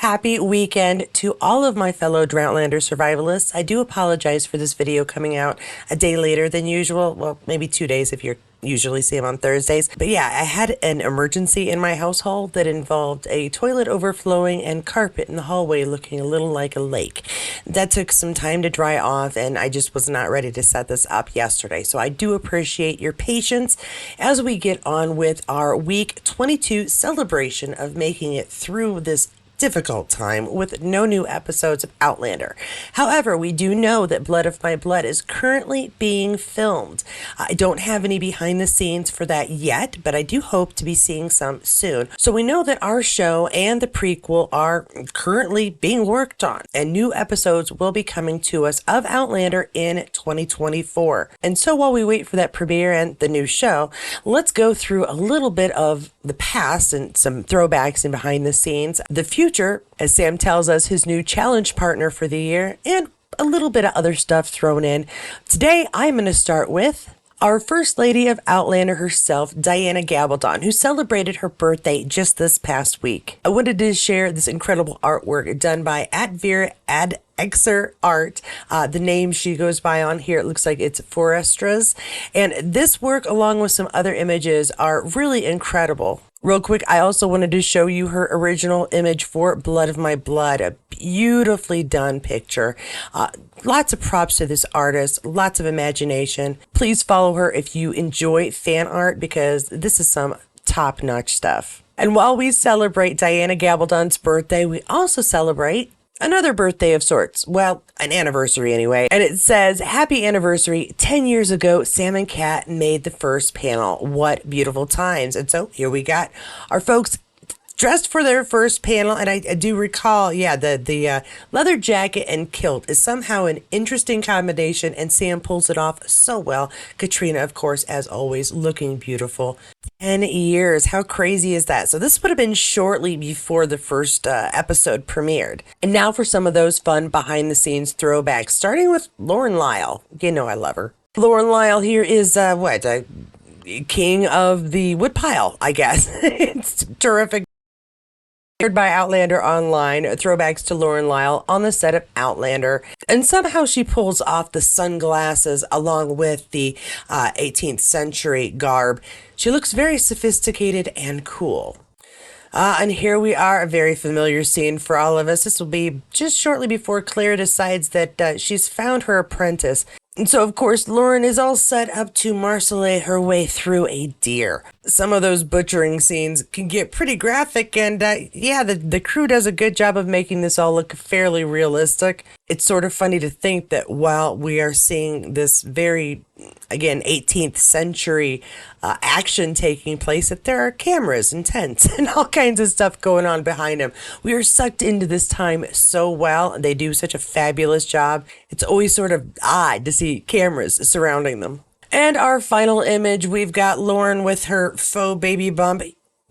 Happy weekend to all of my fellow Droughtlander survivalists. I do apologize for this video coming out a day later than usual. Well, maybe 2 days if you usually see them on Thursdays. But yeah, I had an emergency in my household that involved a toilet overflowing and carpet in the hallway looking a little like a lake. That took some time to dry off, and I just was not ready to set this up yesterday. So I do appreciate your patience as we get on with our week 22 celebration of making it through this difficult time with no new episodes of Outlander. However, we do know that Blood of My Blood is currently being filmed. I don't have any behind the scenes for that yet, but I do hope to be seeing some soon. So we know that our show and the prequel are currently being worked on, and new episodes will be coming to us of Outlander in 2024. And so while we wait for that premiere and the new show, let's go through a little bit of the past and some throwbacks and behind the scenes, the future, as Sam tells us his new challenge partner for the year, and a little bit of other stuff thrown in. Today, I'm going to start with our First Lady of Outlander herself, Diana Gabaldon, who celebrated her birthday just this past week. I wanted to share this incredible artwork done by @Exer Art. The name she goes by on here, it looks like it's Forestras. And this work, along with some other images, are really incredible. Real quick, I also wanted to show you her original image for Blood of My Blood, a beautifully done picture. Lots of props to this artist, lots of imagination. Please follow her if you enjoy fan art, because this is some top-notch stuff. And while we celebrate Diana Gabaldon's birthday, we also celebrate another birthday of sorts. Well, an anniversary anyway. And it says, happy anniversary. 10 years ago, Sam and Kat made the first panel. What beautiful times. And so here we got our folks dressed for their first panel. And I do recall, the leather jacket and kilt is somehow an interesting combination, and Sam pulls it off so well. Katrina, of course, as always, looking beautiful. 10 years. How crazy is that? So this would have been shortly before the first episode premiered. And now for some of those fun behind the scenes throwbacks, starting with Lauren Lyle. You know I love her. Lauren Lyle here is king of the woodpile, I guess. It's terrific. By Outlander Online, throwbacks to Lauren Lyle on the set of Outlander, and somehow she pulls off the sunglasses along with the 18th century garb. She looks very sophisticated and cool. And here we are, a very familiar scene for all of us. This will be just shortly before Claire decides that she's found her apprentice. And so, of course, Lauren is all set up to marcele her way through a deer. Some of those butchering scenes can get pretty graphic, and the crew does a good job of making this all look fairly realistic. It's sort of funny to think that while we are seeing this very, again, 18th century action taking place, that there are cameras and tents and all kinds of stuff going on behind them. We are sucked into this time so well. They do such a fabulous job. It's always sort of odd to see cameras surrounding them. And our final image, we've got Lauren with her faux baby bump,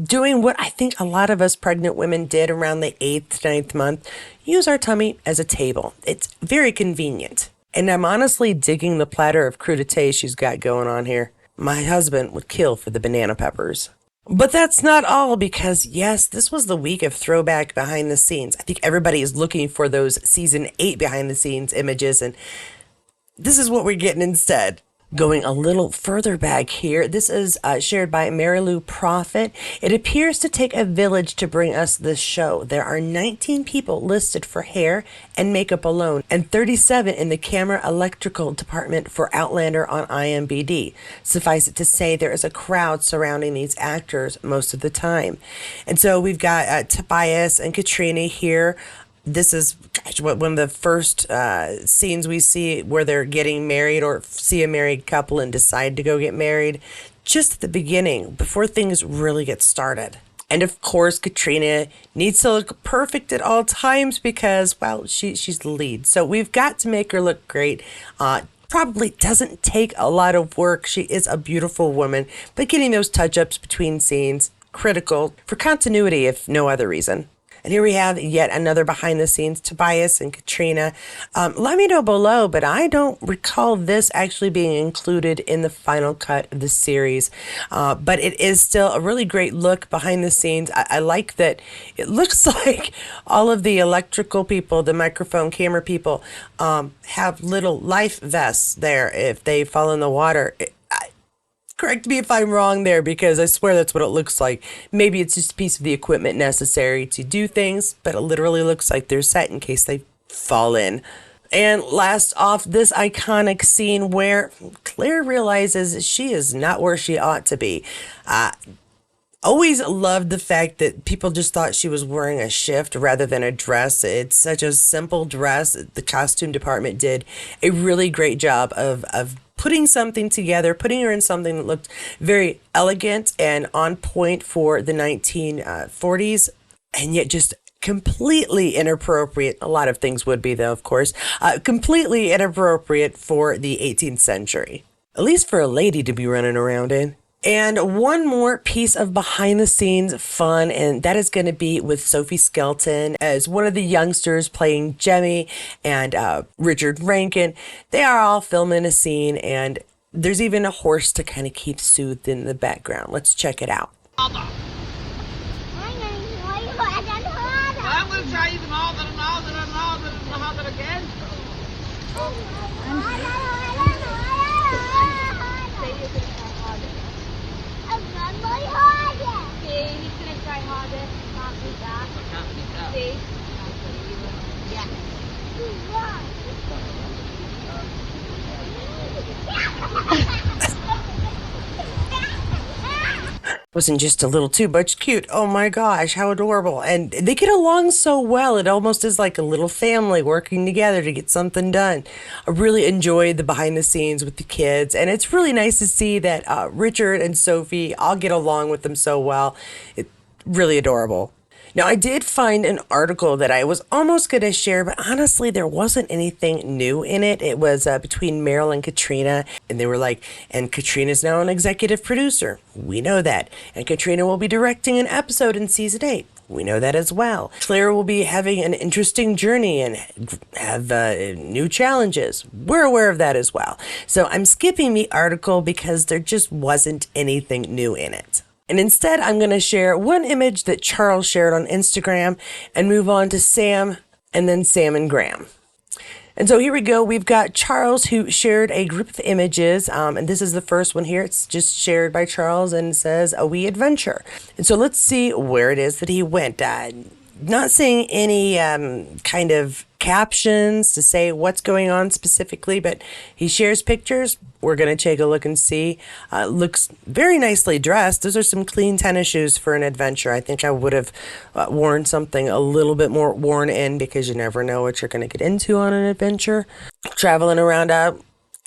doing what I think a lot of us pregnant women did around the 8th, 9th month, use our tummy as a table. It's very convenient. And I'm honestly digging the platter of crudité she's got going on here. My husband would kill for the banana peppers. But that's not all, because yes, this was the week of throwback behind the scenes. I think everybody is looking for those season 8 behind the scenes images, and this is what we're getting instead. Going a little further back here, this is shared by Mary Lou Prophet. It appears to take a village to bring us this show. There are 19 people listed for hair and makeup alone, and 37 in the camera electrical department for Outlander on IMDb. Suffice it to say, there is a crowd surrounding these actors most of the time. And so we've got Tobias and Katrina here. This is one of the first scenes we see where they're getting married, or see a married couple and decide to go get married, just at the beginning, before things really get started. And of course, Katrina needs to look perfect at all times because, well, she's the lead. So we've got to make her look great. Probably doesn't take a lot of work. She is a beautiful woman, but getting those touch-ups between scenes, critical for continuity if no other reason. And here we have yet another behind the scenes, Tobias and Katrina. Let me know below, but I don't recall this actually being included in the final cut of the series. But it is still a really great look behind the scenes. I like that it looks like all of the electrical people, the microphone camera people, have little life vests there if they fall in the water. Correct me if I'm wrong there, because I swear that's what it looks like. Maybe it's just a piece of the equipment necessary to do things, but it literally looks like they're set in case they fall in. And last off, this iconic scene where Claire realizes she is not where she ought to be. Always loved the fact that people just thought she was wearing a shift rather than a dress. It's such a simple dress. The costume department did a really great job of putting something together, putting her in something that looked very elegant and on point for the 1940s, and yet just completely inappropriate. A lot of things would be, though, of course, completely inappropriate for the 18th century, at least for a lady to be running around in. And one more piece of behind the scenes fun, and that is going to be with Sophie Skelton as one of the youngsters playing Jemmy and Richard Rankin. They are all filming a scene, and there's even a horse to kind of keep soothed in the background. Let's check it out. I'm going to try even harder and harder and harder and harder again. Wasn't just a little too much cute. Oh my gosh, how adorable. And they get along so well. It almost is like a little family working together to get something done. I really enjoyed the behind the scenes with the kids, and it's really nice to see that Richard and Sophie all get along with them so well. It's really adorable. Now, I did find an article that I was almost going to share, but honestly, there wasn't anything new in it. It was between Meryl and Katrina, and they were like, and Katrina's now an executive producer. We know that. And Katrina will be directing an episode in season 8. We know that as well. Claire will be having an interesting journey and have new challenges. We're aware of that as well. So I'm skipping the article because there just wasn't anything new in it. And instead, I'm going to share one image that Charles shared on Instagram and move on to Sam and then Sam and Graham. And so here we go. We've got Charles, who shared a group of images. And this is the first one here. It's just shared by Charles and says, "A wee adventure." And so let's see where it is that he went. Not seeing any kind of captions to say what's going on specifically, but he shares pictures. We're going to take a look and see. Looks very nicely dressed. Those are some clean tennis shoes for an adventure. I think I would have worn something a little bit more worn in, because you never know what you're going to get into on an adventure. Traveling around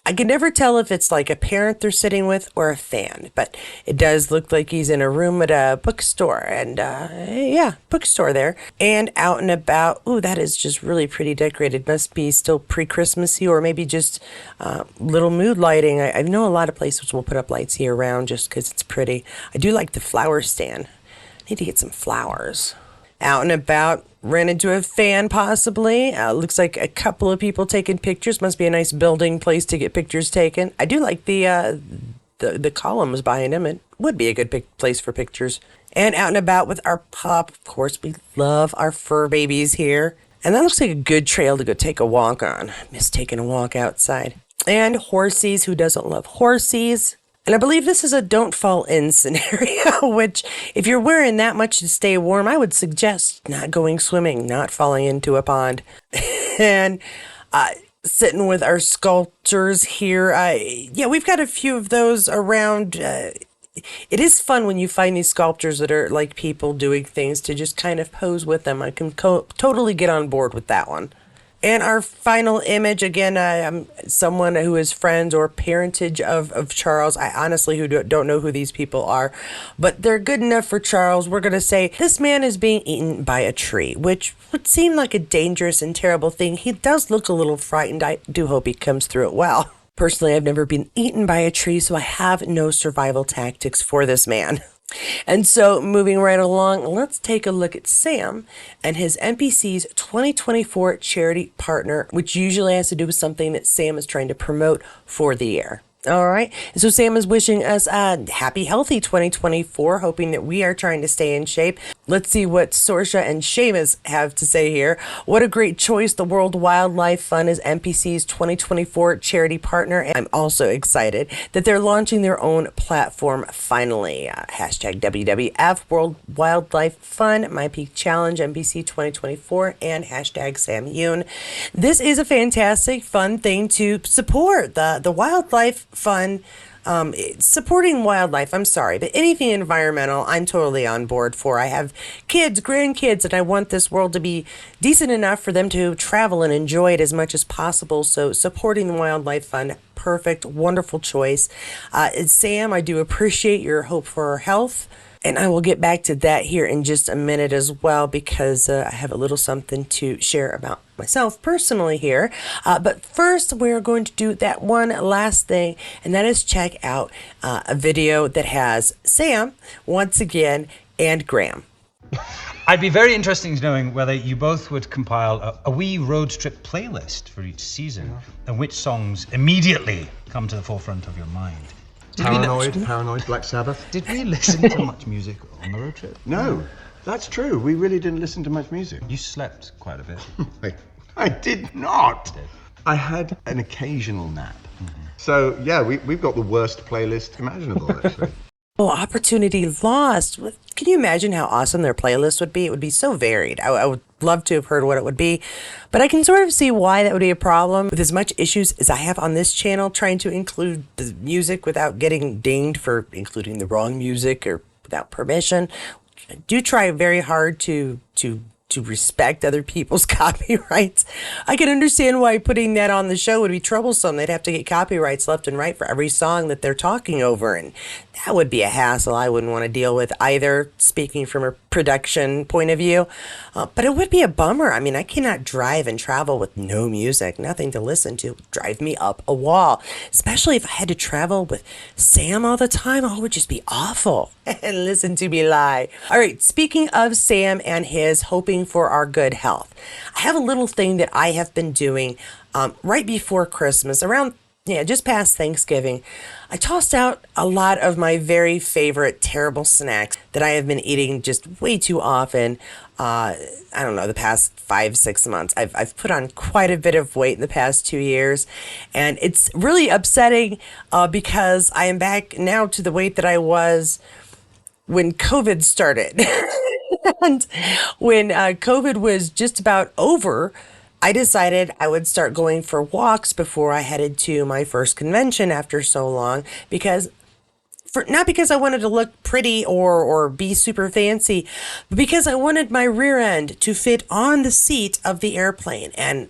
I can never tell if it's like a parent they're sitting with or a fan, but it does look like he's in a room at a bookstore, and bookstore there, and out and about. Ooh, that is just really pretty decorated. Must be still pre-Christmassy, or maybe just little mood lighting. I know a lot of places will put up lights year round just because it's pretty. I do like the flower stand. I need to get some flowers. Out and about, ran into a fan possibly. Looks like a couple of people taking pictures. Must be a nice building place to get pictures taken. I do like the columns behind him. It would be a good place for pictures. And out and about with our pup. Of course, we love our fur babies here. And that looks like a good trail to go take a walk on. Miss taking a walk outside. And horsies. Who doesn't love horsies? And I believe this is a don't fall in scenario, which if you're wearing that much to stay warm, I would suggest not going swimming, not falling into a pond. And sitting with our sculptures here. We've got a few of those around. It is fun when you find these sculptures that are like people doing things to just kind of pose with them. I can totally get on board with that one. And our final image, again, someone who is friends or parentage of Charles. I honestly don't know who these people are, but they're good enough for Charles. We're going to say this man is being eaten by a tree, which would seem like a dangerous and terrible thing. He does look a little frightened. I do hope he comes through it well. Personally, I've never been eaten by a tree, so I have no survival tactics for this man. And so, moving right along, let's take a look at Sam and his NPC's 2024 charity partner, which usually has to do with something that Sam is trying to promote for the year. All right. So Sam is wishing us a happy, healthy 2024, hoping that we are trying to stay in shape. Let's see what Sorsha and Seamus have to say here. What a great choice. The World Wildlife Fund is NPC's 2024 charity partner. And I'm also excited that they're launching their own platform finally. Hashtag WWF World Wildlife Fund, My Peak Challenge, NPC 2024, and hashtag Sam Heughan. This is a fantastic, fun thing to support. The Wildlife Fund, supporting wildlife, I'm sorry, but anything environmental, I'm totally on board for. I have kids, grandkids, and I want this world to be decent enough for them to travel and enjoy it as much as possible. So supporting the Wildlife Fund, perfect, wonderful choice. Sam, I do appreciate your hope for our health. And I will get back to that here in just a minute as well, because I have a little something to share about myself personally here. But first, we're going to do that one last thing, and that is check out a video that has Sam, once again, and Graham. I'd be very interested in knowing whether you both would compile a wee road trip playlist for each season, and which songs immediately come to the forefront of your mind. Paranoid, Black Sabbath. Did we listen to much music on the road trip? No, that's true. We really didn't listen to much music. You slept quite a bit. I did not. I had an occasional nap. So, yeah, we've got the worst playlist imaginable, actually. Oh, opportunity lost. Can you imagine how awesome their playlist would be? It would be so varied. I would love to have heard what it would be, but I can sort of see why that would be a problem. With as much issues as I have on this channel, trying to include the music without getting dinged for including the wrong music or without permission. I do try very hard to respect other people's copyrights. I can understand why putting that on the show would be troublesome. They'd have to get copyrights left and right for every song that they're talking over, and that would be a hassle I wouldn't want to deal with either, speaking from a production point of view. But it would be a bummer. I mean, I cannot drive and travel with no music, nothing to listen to. It would drive me up a wall, especially if I had to travel with Sam all the time. Oh, it would just be awful. And listen to me lie. All right, speaking of Sam and his hoping for our good health, I have a little thing that I have been doing right before Christmas, around just past Thanksgiving. I tossed out a lot of my very favorite terrible snacks that I have been eating just way too often. I don't know, the past 5-6 months. I've put on quite a bit of weight in the past 2 years, and it's really upsetting because I am back now to the weight that I was when COVID started. And when COVID was just about over, I decided I would start going for walks before I headed to my first convention after so long, not because I wanted to look pretty or be super fancy, but because I wanted my rear end to fit on the seat of the airplane. And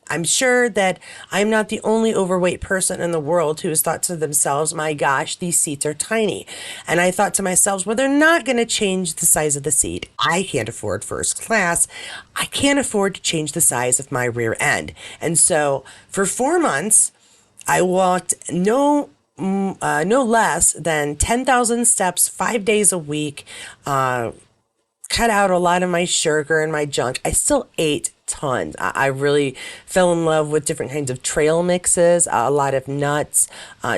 I'm sure that I'm not the only overweight person in the world who has thought to themselves, my gosh, these seats are tiny. And I thought to myself, well, they're not going to change the size of the seat. I can't afford first class. I can't afford to change the size of my rear end. And so for 4 months, I walked no less than 10,000 steps 5 days a week, cut out a lot of my sugar and my junk. I still ate tons. I really fell in love with different kinds of trail mixes, a lot of nuts,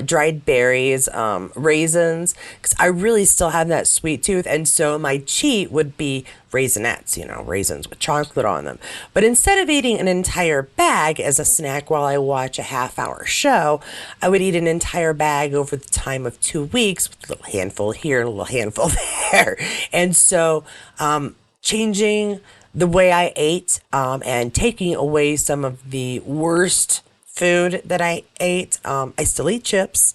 dried berries, raisins, because I really still have that sweet tooth. And so my cheat would be Raisinets, raisins with chocolate on them. But instead of eating an entire bag as a snack while I watch a half-hour show, I would eat an entire bag over the time of 2 weeks, with a little handful here and a little handful there. And so changing the way I ate and taking away some of the worst food that I ate. I still eat chips,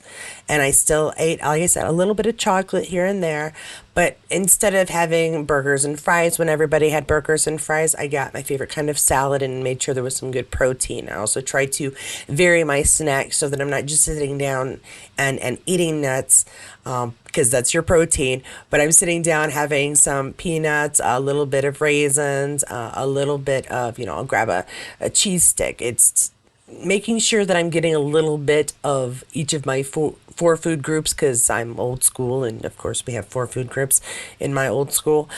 and I still ate, like I said, a little bit of chocolate here and there. But instead of having burgers and fries, when everybody had burgers and fries, I got my favorite kind of salad and made sure there was some good protein. I also tried to vary my snacks so that I'm not just sitting down and eating nuts, because that's your protein, but I'm sitting down having some peanuts, a little bit of raisins, a little bit of, I'll grab a cheese stick. It's making sure that I'm getting a little bit of each of my four food groups, because I'm old school, and of course we have four food groups in my old school,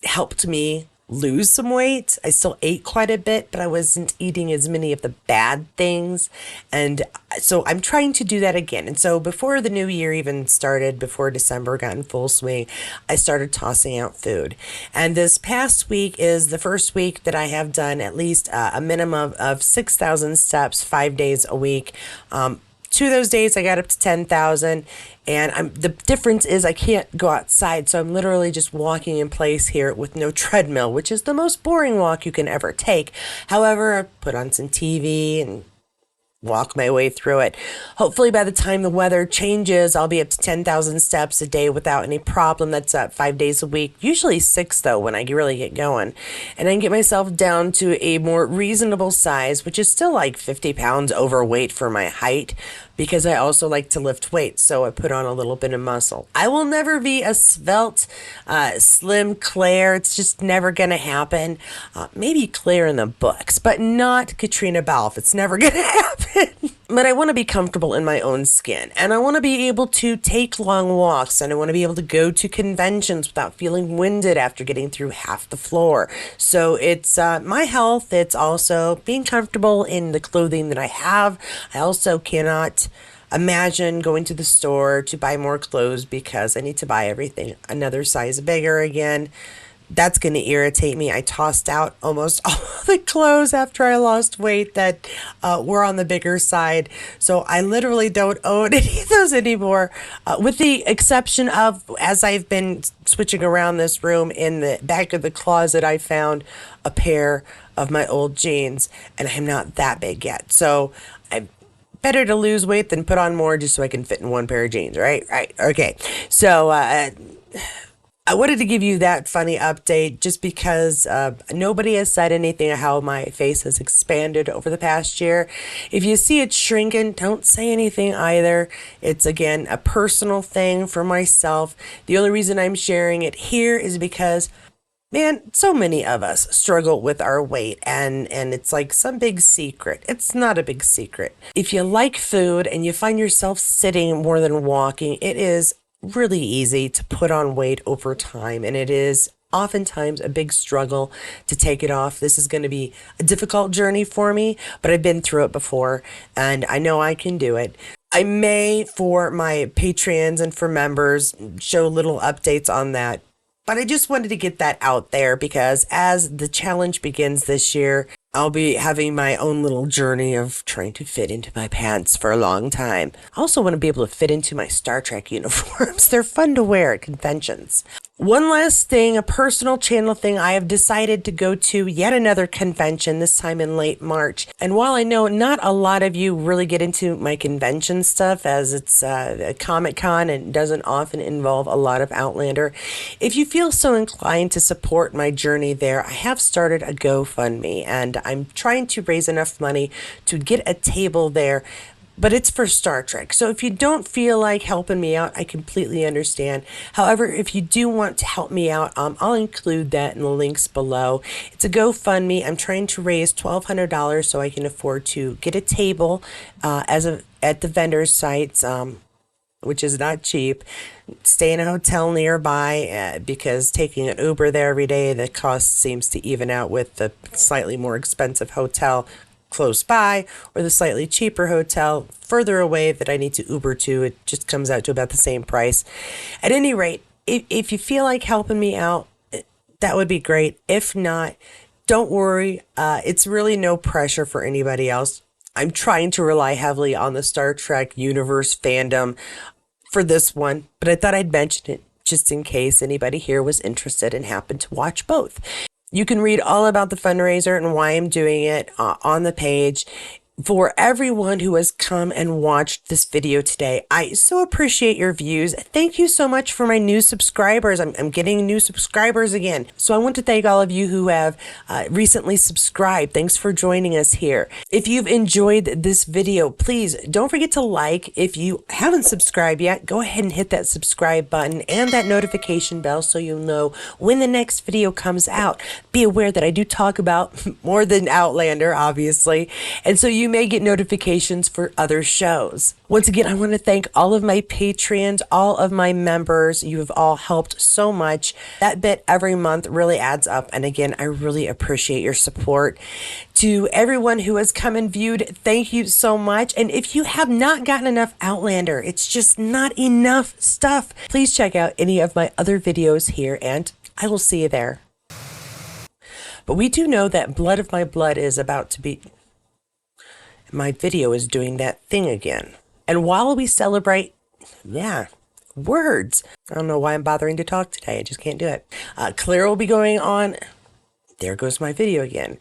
helped me lose some weight. I still ate quite a bit, but I wasn't eating as many of the bad things. And so I'm trying to do that again. And so before the new year even started, before December got in full swing, I started tossing out food. And this past week is the first week that I have done at least a minimum of 6,000 steps, 5 days a week. 2 of those days I got up to 10,000, and the difference is I can't go outside, so I'm literally just walking in place here with no treadmill, which is the most boring walk you can ever take. However, I put on some TV and walk my way through it. Hopefully by the time the weather changes, I'll be up to 10,000 steps a day without any problem. That's 5 days a week, usually 6 though when I really get going. And I can get myself down to a more reasonable size, which is still like 50 pounds overweight for my height, because I also like to lift weights, so I put on a little bit of muscle. I will never be a svelte, slim Claire. It's just never going to happen. Maybe Claire in the books, but not Katrina Balfe. It's never going to happen. But I want to be comfortable in my own skin, and I want to be able to take long walks, and I want to be able to go to conventions without feeling winded after getting through half the floor. So it's my health. It's also being comfortable in the clothing that I have. I also cannot imagine going to the store to buy more clothes because I need to buy everything another size bigger again. That's going to irritate me. I tossed out almost all the clothes after I lost weight that were on the bigger side. So I literally don't own any of those anymore, with the exception of, as I've been switching around this room, in the back of the closet, I found a pair of my old jeans, and I'm not that big yet. So I'm better to lose weight than put on more just so I can fit in one pair of jeans, right? Right. Okay. So, I wanted to give you that funny update just because nobody has said anything how my face has expanded over the past year. If you see it shrinking, don't say anything either. It's, again, a personal thing for myself. The only reason I'm sharing it here is because, man, so many of us struggle with our weight, and it's like some big secret. It's not a big secret. If you like food and you find yourself sitting more than walking, it is really easy to put on weight over time, and it is oftentimes a big struggle to take it off. This is going to be a difficult journey for me, but I've been through it before, and I know I can do it. I may, for my Patreons and for members, show little updates on that, but I just wanted to get that out there because as the challenge begins this year, I'll be having my own little journey of trying to fit into my pants for a long time. I also want to be able to fit into my Star Trek uniforms. They're fun to wear at conventions. One last thing, a personal channel thing. I have decided to go to yet another convention, this time in late March. And while I know not a lot of you really get into my convention stuff, as it's a Comic-Con and doesn't often involve a lot of Outlander, if you feel so inclined to support my journey there, I have started a GoFundMe, and I'm trying to raise enough money to get a table there. But it's for Star Trek. So if you don't feel like helping me out, I completely understand. However, if you do want to help me out, I'll include that in the links below. It's a GoFundMe. I'm trying to raise $1,200 so I can afford to get a table at the vendors' sites, which is not cheap. Stay in a hotel nearby because taking an Uber there every day, the cost seems to even out with the slightly more expensive hotel close by or the slightly cheaper hotel further away that I need to Uber to. It just comes out to about the same price. At any rate, if you feel like helping me out, that would be great. If not, don't worry. It's really no pressure for anybody else. I'm trying to rely heavily on the Star Trek universe fandom for this one, but I thought I'd mention it just in case anybody here was interested and happened to watch both. You can read all about the fundraiser and why I'm doing it on the page. For everyone who has come and watched this video today, I so appreciate your views. Thank you so much for my new subscribers. I'm getting new subscribers again. So I want to thank all of you who have recently subscribed. Thanks for joining us here. If you've enjoyed this video, please don't forget to like. If you haven't subscribed yet, go ahead and hit that subscribe button and that notification bell so you'll know when the next video comes out. Be aware that I do talk about more than Outlander, obviously, and so you may get notifications for other shows. Once again, I want to thank all of my patrons, all of my members. You have all helped so much. That bit every month really adds up, and again, I really appreciate your support. To everyone who has come and viewed, thank you so much. And if you have not gotten enough Outlander, it's just not enough stuff, please check out any of my other videos here, and I will see you there. But we do know that Blood of My Blood is about to be... My video is doing that thing again. And while we celebrate, words. I don't know why I'm bothering to talk today. I just can't do it. Claire will be going on. There goes my video again.